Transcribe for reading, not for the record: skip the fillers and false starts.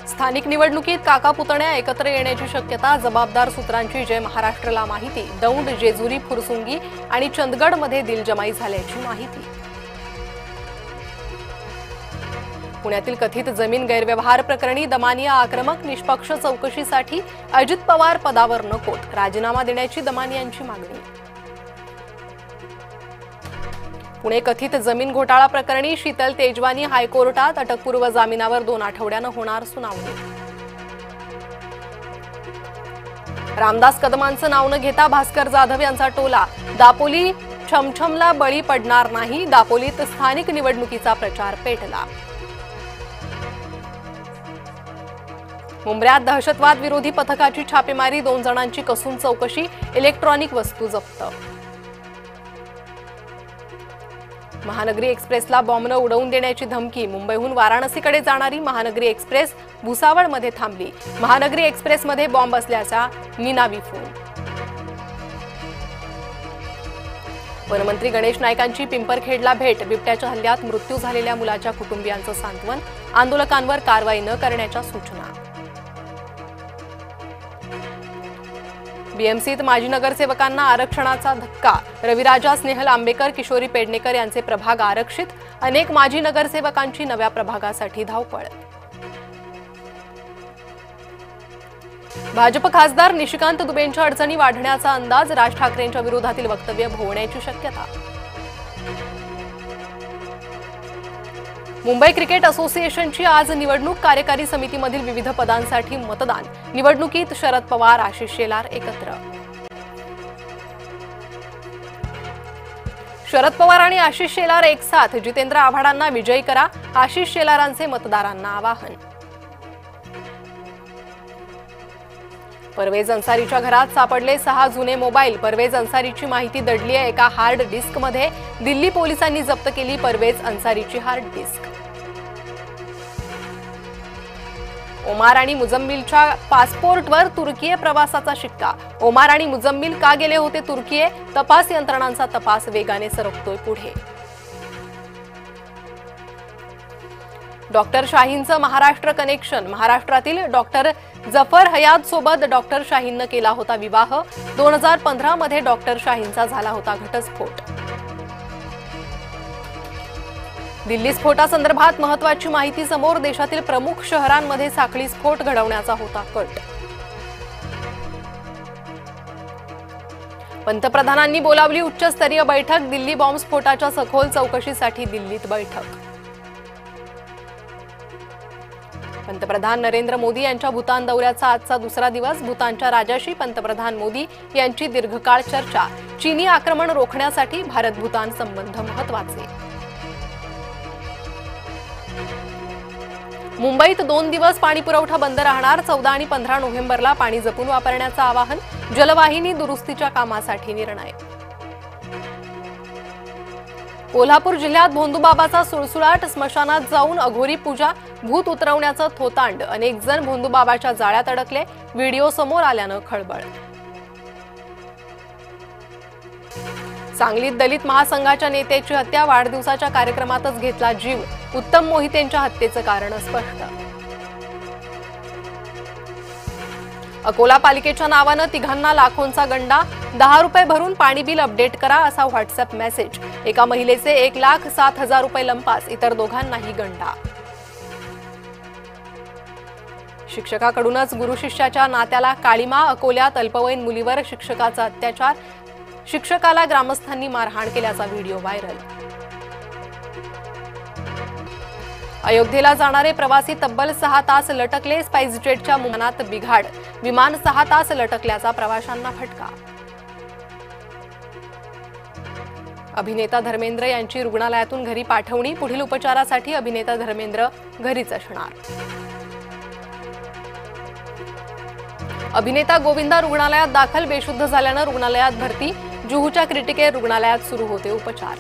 स्थानिक निवडणुकीत काका पुतण्या एकत्र येण्याची शक्यता, जबाबदार सूत्रांची जय महाराष्ट्रला माहिती। दौंड, जेजुरी, फुरसुंगी आणि चंदगडमध्ये दिलजमाई झाल्याची माहिती। पुण्यातील कथित जमीन गैरव्यवहार प्रकरणी दमानिया आक्रमक, निष्पक्ष चौकशीसाठी अजित पवार पदावर नकोत, राजीनामा देण्याची दमानियांची मागणी। पुणे कथित जमीन घोटाळा प्रकरणी शीतल तेजवानी हायकोर्टात, अटकपूर्व जामिनावर 2 आठवड्यानं होणार सुनावणी। रामदास कदमांचं नाव न घेता भास्कर जाधव यांचा टोला, दापोली छमछमला बळी पडणार नाही, दापोलीत स्थानिक निवडणुकीचा प्रचार पेटला। मुंबईत दहशतवाद विरोधी पथकाची छापेमारी, 2 जणांची कसून चौकशी, इलेक्ट्रॉनिक वस्तू जप्त। महानगरी एक्सप्रेसला बॉम्बनं उडवून देण्याची धमकी, मुंबईहून वाराणसीकडे जाणारी महानगरी एक्सप्रेस भुसावळमध्ये थांबली, महानगरी एक्सप्रेसमध्ये बॉम्ब असल्याचा निनावी फोन। वनमंत्री गणेश नाईकांची पिंपरखेडला भेट, बिबट्याच्या हल्ल्यात मृत्यू झालेल्या मुलाच्या कुटुंबियांचं सांत्वन, आंदोलकांवर कारवाई न करण्याच्या सूचना। बीएमसीत माजी नगरसेवकांना आरक्षणाचा धक्का, रविराजा, स्नेहल आंबेकर, किशोरी पेडणेकर यांचे प्रभाग आरक्षित, अनेक माजी नगरसेवकांची नव्या प्रभागासाठी धावपळ। भाजप खासदार निशिकांत दुबेंच्या अडचणी वाढण्याचा अंदाज, राज ठाकरेंच्या विरोधातील वक्तव्य भोवण्याची शक्यता। मुंबई क्रिकेट असोसिएशनची आज निवडणूक, कार्यकारी समितीमधील विविध पदांसाठी मतदान, निवडणुकीत शरद पवार, आशिष शेलार एकत्र। शरद पवार आणि आशिष शेलार एक साथ, जितेंद्र आव्हाडांना विजयी करा, आशिष शेलारांचे मतदारांना आवाहन। परवेज अन्सारीच्या घरात सापडले 6 जुने मोबाईल, परवेज अन्सारीची माहिती दडली आहे एका हार्ड डिस्कमध्ये, दिल्ली पोलिसांनी जप्त केली परवेज अन्सारीची हार्ड डिस्क। ओमार आणि मुजम्मिलच्या पासपोर्टवर तुर्कीये प्रवासाचा शिक्का, ओमार आणि मुजम्मिल का गेले होते तुर्कीये, तपास यंत्रणांचा तपास वेगाने सरकतोय पुढे। डॉक्टर शाहीनचं महाराष्ट्र कनेक्शन, महाराष्ट्रातील डॉक्टर जफर हयात सोबत डॉक्टर शाहीननं केला होता विवाह, 2015 मध्ये डॉक्टर शाहीनचा झाला होता घटस्फोट। दिल्ली स्फोटासंदर्भात महत्त्वाची माहिती समोर, देशातील प्रमुख शहरांमध्ये साखळी स्फोट घडवण्याचा होता कट। पंतप्रधानांनी बोलावली उच्चस्तरीय बैठक, दिल्ली बॉम्बस्फोटाच्या सखोल चौकशीसाठी दिल्लीत बैठक। पंतप्रधान नरेंद्र मोदी यांच्या भूतान दौऱ्याचा आजचा दुसरा दिवस, भूतानच्या राजाशी पंतप्रधान मोदी यांची दीर्घकाळ चर्चा, चीनी आक्रमण रोखण्यासाठी भारत भूतान संबंध महत्त्वाचे। मुंबईत 2 दिवस पाणीपुरवठा बंद राहणार, 14 आणि 15 नोव्हेंबरला पाणी जपून वापरण्याचं आवाहन, जलवाहिनी दुरुस्तीच्या कामासाठी निर्णय। कोल्हापूर जिल्ह्यात भोंदूबाबाचा सुळसुळाट, स्मशानात जाऊन अघोरी पूजा, भूत उतरवण्याचं थोतांड, अनेक जण भोंदूबाबाच्या जाळ्यात अडकले, व्हिडिओ समोर आल्यानं खळबळ। सांगलीत दलित महासंघाच्या नेत्याची हत्या, वाढदिवसाच्या कार्यक्रमातच घेतला जीव, उत्तम मोहितेंच्या हत्येचं कारण स्पष्ट। अकोला पालिकेच्या नावानं तिघांना लाखोंचा गंडा, 10 रुपये भरून पाणी बिल अपडेट करा असा व्हॉट्सअप मेसेज, एका महिलेचे 1,07,000 रुपये लंपास, इतर दोघांनाही गंडा। शिक्षकाकडूनच गुरुशिष्याच्या नात्याला काळीमा, अकोल्यात अल्पवयीन मुलीवर शिक्षकाचा अत्याचार, शिक्षकाला ग्रामस्थांनी मारहाण केल्याचा व्हिडिओ व्हायरल। अयोध्येला जाणारे प्रवासी तब्बल 6 तास लटकले, स्पाइसजेटच्या विमानात बिघाड, विमान 6 तास लटकल्याचा प्रवाशांना फटका। अभिनेता धर्मेंद्र यांची रुग्णालयातून घरी पाठवणी, पुढील उपचारासाठी अभिनेता धर्मेंद्र घरीच असणार। अभिनेता गोविंदा रुग्णालयात दाखल, बेशुद्ध झाल्यानं रुग्णालयात भरती, जुहूच्या क्रिटिकेअर रुग्णालयात सुरू होते उपचार।